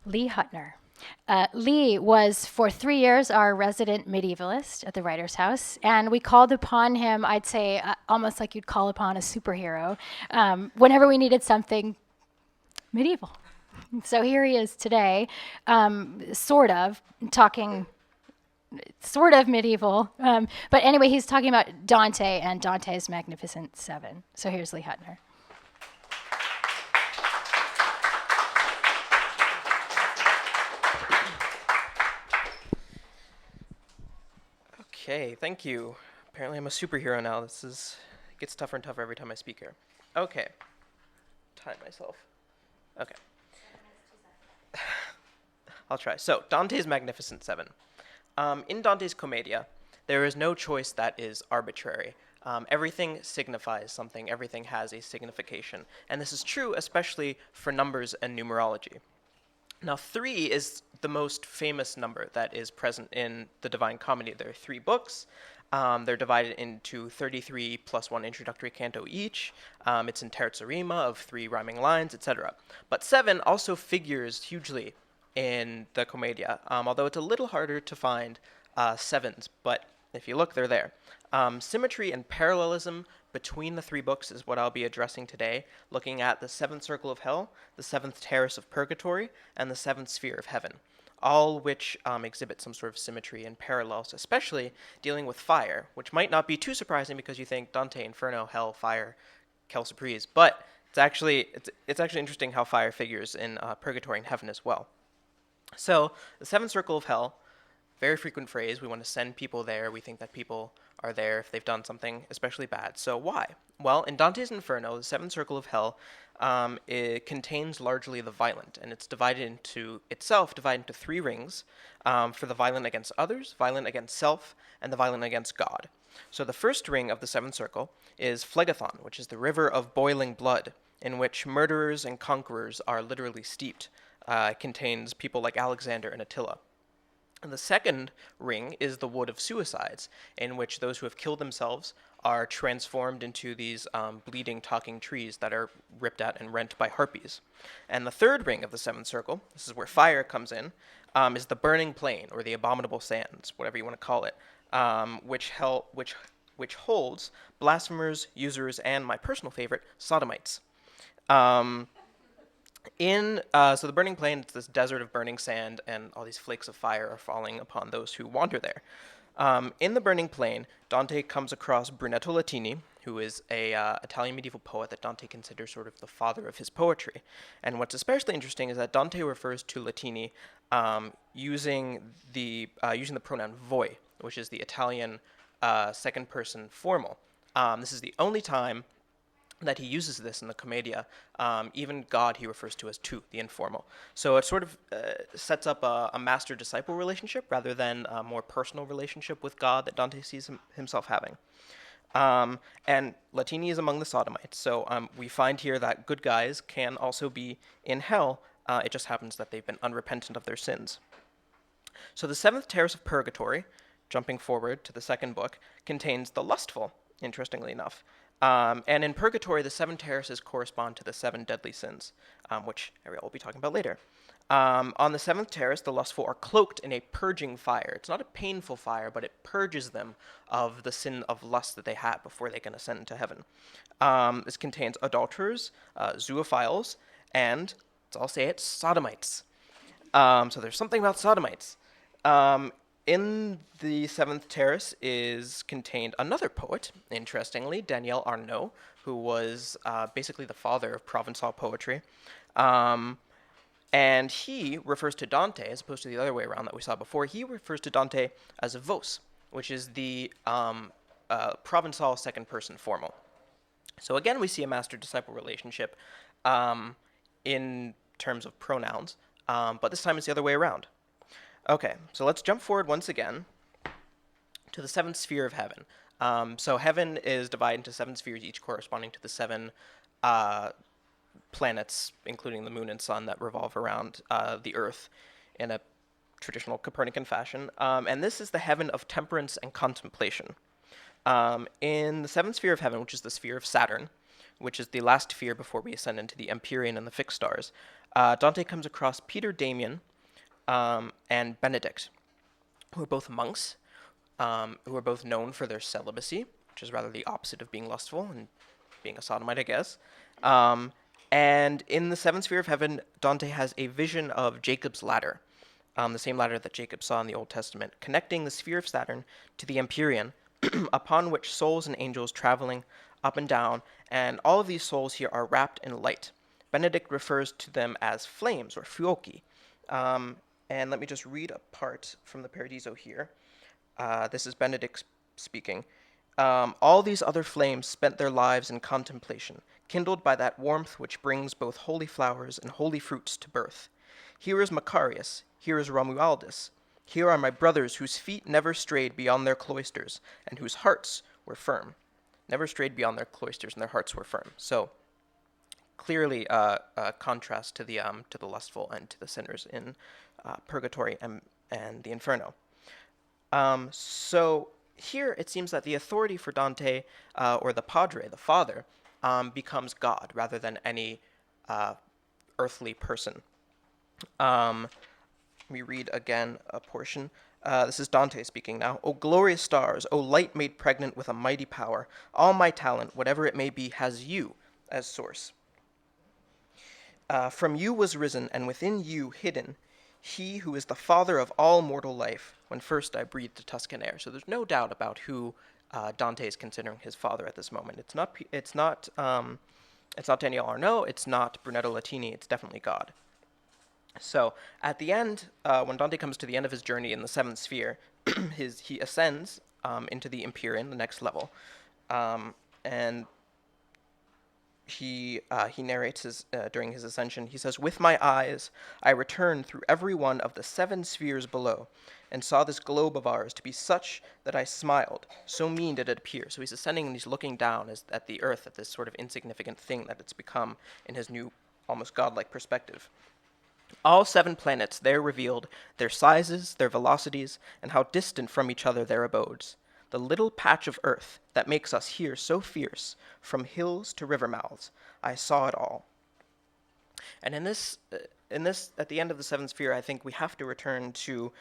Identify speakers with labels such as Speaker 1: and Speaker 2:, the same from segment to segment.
Speaker 1: Lee Huttner. Lee was for 3 years our resident medievalist at the Writer's House, and we called upon him, I'd say, almost like you'd call upon a superhero, whenever we needed something medieval. So here he is today, sort of, talking sort of medieval. But anyway, he's talking about Dante and Dante's Magnificent Seven. So here's Lee Huttner.
Speaker 2: Okay, thank you. Apparently I'm a superhero now. It gets tougher and tougher every time I speak here. Okay. Time myself. Okay. I'll try. So, Dante's Magnificent Seven. In Dante's Commedia, there is no choice that is arbitrary. Everything signifies something. Everything has a signification. And this is true especially for numbers and numerology. Now, 3 is the most famous number that is present in the Divine Comedy. There are 3 books. They're divided into 33 plus 1 introductory canto each. It's in terza rima of 3 rhyming lines, etc. But 7 also figures hugely in the Commedia, although it's a little harder to find 7s, but if you look, they're there. Symmetry and parallelism between the 3 books is what I'll be addressing today, looking at the 7th circle of hell, the 7th terrace of purgatory, and the 7th sphere of heaven, all which exhibit some sort of symmetry and parallels, especially dealing with fire, which might not be too surprising because you think Dante, Inferno, Hell, Fire, Quelle Surprise, but it's actually interesting how fire figures in purgatory and heaven as well. So the 7th circle of hell, very frequent phrase. We want to send people there. We think that people are there if they've done something especially bad. So why? Well, in Dante's Inferno, the 7th circle of hell, it contains largely the violent, and it's divided into 3 rings for the violent against others, violent against self, and the violent against God. So the first ring of the 7th circle is Phlegethon, which is the river of boiling blood, in which murderers and conquerors are literally steeped. It contains people like Alexander and Attila. And the second ring is the wood of suicides, in which those who have killed themselves are transformed into these bleeding, talking trees that are ripped at and rent by harpies. And the third ring of the 7th circle, this is where fire comes in, is the burning plain, or the abominable sands, whatever you want to call it, which holds blasphemers, users, and my personal favorite, sodomites. So the burning plain, it's this desert of burning sand, and all these flakes of fire are falling upon those who wander there. In the burning plain, Dante comes across Brunetto Latini, who is a Italian medieval poet that Dante considers sort of the father of his poetry. And what's especially interesting is that Dante refers to Latini using the pronoun voi, which is the Italian second person formal. This is the only time that he uses this in the Commedia. Even God he refers to as tu, the informal. So it sort of sets up a master-disciple relationship rather than a more personal relationship with God that Dante sees himself having. And Latini is among the sodomites. So we find here that good guys can also be in hell. It just happens that they've been unrepentant of their sins. So the 7th terrace of purgatory, jumping forward to the second book, contains the lustful, interestingly enough. And in Purgatory, the 7 terraces correspond to the 7 deadly sins, which Ariel will be talking about later. On the 7th terrace, the lustful are cloaked in a purging fire. It's not a painful fire, but it purges them of the sin of lust that they had before they can ascend into heaven. This contains adulterers, zoophiles, and, I'll say it, sodomites. So there's something about sodomites. In the 7th terrace is contained another poet, interestingly, Daniel Arnaud, who was basically the father of Provençal poetry. And he refers to Dante, as opposed to the other way around that we saw before, he refers to Dante as a vos, which is the Provençal second person formal. So again, we see a master-disciple relationship in terms of pronouns, but this time it's the other way around. Okay, so let's jump forward once again to the 7th sphere of heaven. So heaven is divided into 7 spheres, each corresponding to the 7 planets, including the moon and sun, that revolve around the earth in a traditional Copernican fashion. And this is the heaven of temperance and contemplation. In the 7th sphere of heaven, which is the sphere of Saturn, which is the last sphere before we ascend into the Empyrean and the fixed stars, Dante comes across Peter Damian and Benedict, who are both monks, who are both known for their celibacy, which is rather the opposite of being lustful and being a sodomite, I guess. And in the seventh sphere of heaven, Dante has a vision of Jacob's ladder, the same ladder that Jacob saw in the Old Testament, connecting the sphere of Saturn to the Empyrean, upon which souls and angels traveling up and down, and all of these souls here are wrapped in light. Benedict refers to them as flames, or fuochi. And let me just read a part from the Paradiso here. This is Benedict speaking. All these other flames spent their lives in contemplation, kindled by that warmth which brings both holy flowers and holy fruits to birth. Here is Macarius, here is Romualdus. Here are my brothers whose feet never strayed beyond their cloisters, and whose hearts were firm. Never strayed beyond their cloisters, and their hearts were firm. So, clearly a contrast to the lustful and to the sinners in Purgatory and the Inferno. So here it seems that the authority for Dante, or the padre, the father, becomes God rather than any earthly person. We read again a portion. This is Dante speaking now. O glorious stars, O light made pregnant with a mighty power, all my talent, whatever it may be, has you as source. From you was risen, and within you hidden, he who is the father of all mortal life, when first I breathed the Tuscan air. So there's no doubt about who Dante is considering his father at this moment. It's not Daniel Arnault. It's not Brunetto Latini. It's definitely God. So at the end, when Dante comes to the end of his journey in the seventh sphere, he ascends into the Empyrean, the next level, and he narrates during his ascension. He says, "With my eyes I returned through every one of the seven spheres below, and saw this globe of ours to be such that I smiled. So mean did it appear." So he's ascending and he's looking down at the earth, at this sort of insignificant thing that it's become in his new, almost godlike perspective. All seven planets there revealed, their sizes, their velocities, and how distant from each other their abodes. The little patch of earth that makes us here so fierce, from hills to river mouths, I saw it all. And in this, at the end of the seventh sphere, I think we have to return to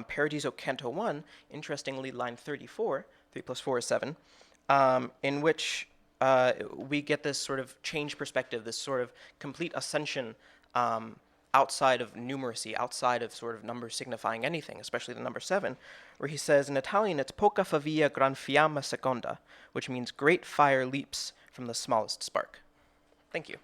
Speaker 2: Paradiso Canto 1, interestingly, line 34, 3 plus 4 is 7, in which we get this sort of change perspective, this sort of complete ascension outside of numeracy, outside of sort of numbers signifying anything, especially the number 7, where he says, in Italian, it's poca favilla gran fiamma seconda, which means great fire leaps from the smallest spark. Thank you.